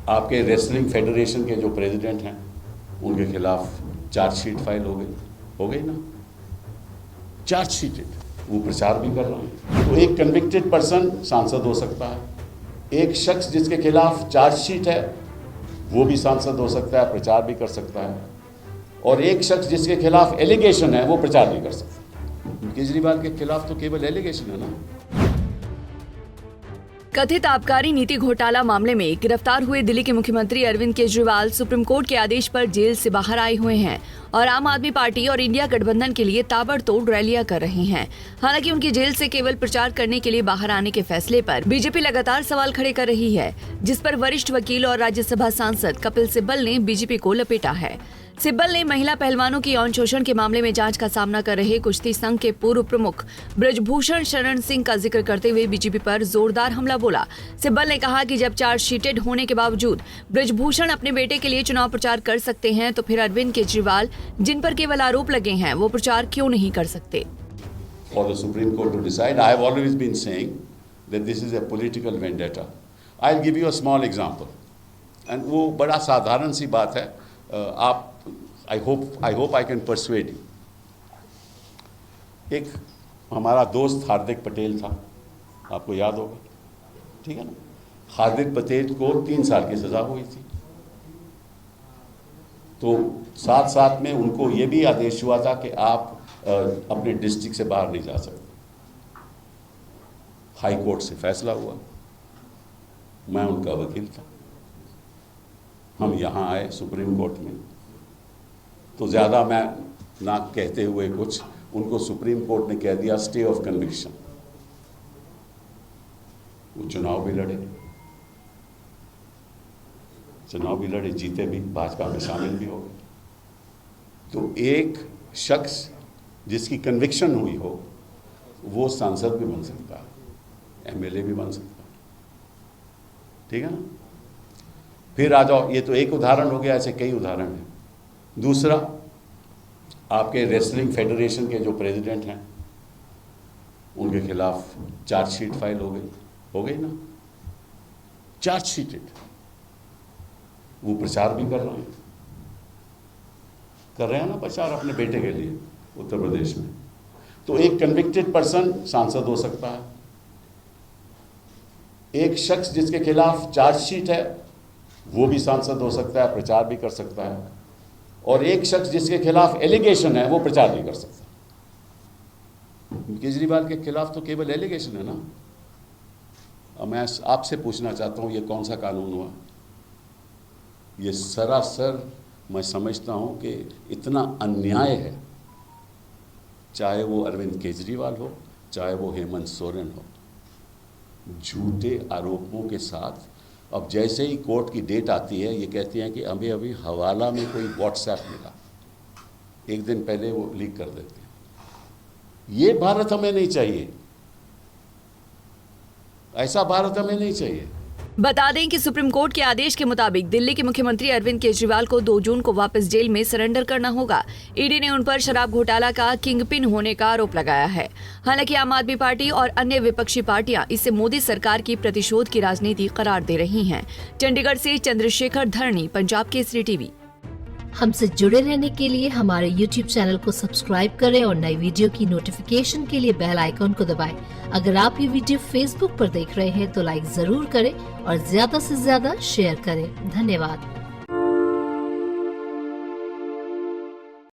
आपके wrestling federation के जो प्रेसिडेंट हैं उनके खिलाफ चार्जशीट फाइल हो गई ना, चार्जशीटेड, वो प्रचार भी कर रहे हैं। तो एक कन्विक्टेड पर्सन सांसद हो सकता है, एक शख्स जिसके खिलाफ चार्जशीट है वो भी सांसद हो सकता है, प्रचार भी कर सकता है, और एक शख्स जिसके खिलाफ एलिगेशन है वो प्रचार भी कर सकता है। केजरीवाल के खिलाफ तो केवल एलिगेशन है ना। कथित आबकारी नीति घोटाला मामले में गिरफ्तार हुए दिल्ली के मुख्यमंत्री अरविंद केजरीवाल सुप्रीम कोर्ट के आदेश पर जेल से बाहर आए हुए हैं और आम आदमी पार्टी और इंडिया गठबंधन के लिए ताबड़तोड़ रैलियां कर रहे हैं। हालांकि उनकी जेल से केवल प्रचार करने के लिए बाहर आने के फैसले पर बीजेपी लगातार सवाल खड़े कर रही है, जिस पर वरिष्ठ वकील और राज्यसभा सांसद कपिल सिब्बल ने बीजेपी को लपेटा है। सिब्बल ने महिला पहलवानों की यौन शोषण के मामले में जांच का सामना कर रहे कुश्ती संघ के पूर्व प्रमुख ब्रजभूषण शरण सिंह का जिक्र करते हुए बीजेपी पर जोरदार हमला बोला। सिब्बल ने कहा कि जब चार्जशीटेड होने के बावजूद ब्रजभूषण अपने बेटे के लिए चुनाव प्रचार कर सकते हैं तो फिर अरविंद केजरीवाल, जिन पर केवल आरोप लगे हैं, वो प्रचार क्यों नहीं कर सकते। For the Supreme Court to decide, I have always been saying that this is a political vendetta. I'll give you a small example, and वो बड़ा साधारण सी बात है। आप I hope I can persuade you. एक हमारा दोस्त हार्दिक पटेल था, आपको याद होगा, ठीक है ना। हार्दिक पटेल को 3 साल की सजा हुई थी, तो साथ साथ में उनको ये भी आदेश हुआ था कि आप अपने डिस्ट्रिक्ट से बाहर नहीं जा सकते। हाई कोर्ट से फैसला हुआ, मैं उनका वकील था, हम यहाँ आए सुप्रीम कोर्ट में, तो ज़्यादा मैं ना कहते हुए कुछ, उनको सुप्रीम कोर्ट ने कह दिया स्टे ऑफ कन्विक्शन। वो चुनाव भी लड़े, जीते भी, भाजपा में शामिल भी हो गए। तो एक शख्स जिसकी कन्विक्शन हुई हो वो सांसद भी बन सकता है, एमएलए भी बन सकता है, ठीक है ना। फिर आ जाओ, ये तो एक उदाहरण हो गया, ऐसे कई उदाहरण हैं। दूसरा, आपके रेसलिंग फेडरेशन के जो प्रेसिडेंट हैं उनके खिलाफ चार्जशीट फाइल हो गई ना, चार्जशीटेड, वो प्रचार भी कर रहे हैं ना प्रचार अपने बेटे के लिए उत्तर प्रदेश में। तो एक कन्विक्टेड पर्सन सांसद हो सकता है, एक शख्स जिसके खिलाफ चार्जशीट है वो भी सांसद हो सकता है, प्रचार भी कर सकता है, और एक शख्स जिसके खिलाफ एलिगेशन है वो प्रचार नहीं कर सकता। केजरीवाल के खिलाफ तो केवल एलिगेशन है ना। अब मैं आपसे पूछना चाहता हूँ, ये कौन सा कानून हुआ? ये सरासर मैं समझता हूँ कि इतना अन्याय है, चाहे वो अरविंद केजरीवाल हो, चाहे वो हेमंत सोरेन हो, झूठे आरोपों के साथ। अब जैसे ही कोर्ट की डेट आती है, ये कहती हैं कि अभी हवाला में कोई व्हाट्सएप मिला, एक दिन पहले वो लीक कर देते हैं। ये भारत हमें नहीं चाहिए, ऐसा भारत हमें नहीं चाहिए। बता दें कि सुप्रीम कोर्ट के आदेश के मुताबिक दिल्ली के मुख्यमंत्री अरविंद केजरीवाल को 2 जून को वापस जेल में सरेंडर करना होगा। ईडी ने उन पर शराब घोटाला का किंगपिन होने का आरोप लगाया है। हालांकि आम आदमी पार्टी और अन्य विपक्षी पार्टियां इसे मोदी सरकार की प्रतिशोध की राजनीति करार दे रही हैं। चंडीगढ़ से चंद्रशेखर धरनी, पंजाब केसरी टीवी। हमसे जुड़े रहने के लिए हमारे YouTube चैनल को सब्सक्राइब करें और नई वीडियो की नोटिफिकेशन के लिए बेल आइकॉन को दबाएं। अगर आप ये वीडियो Facebook पर देख रहे हैं तो लाइक जरूर करें और ज्यादा से ज्यादा शेयर करें। धन्यवाद।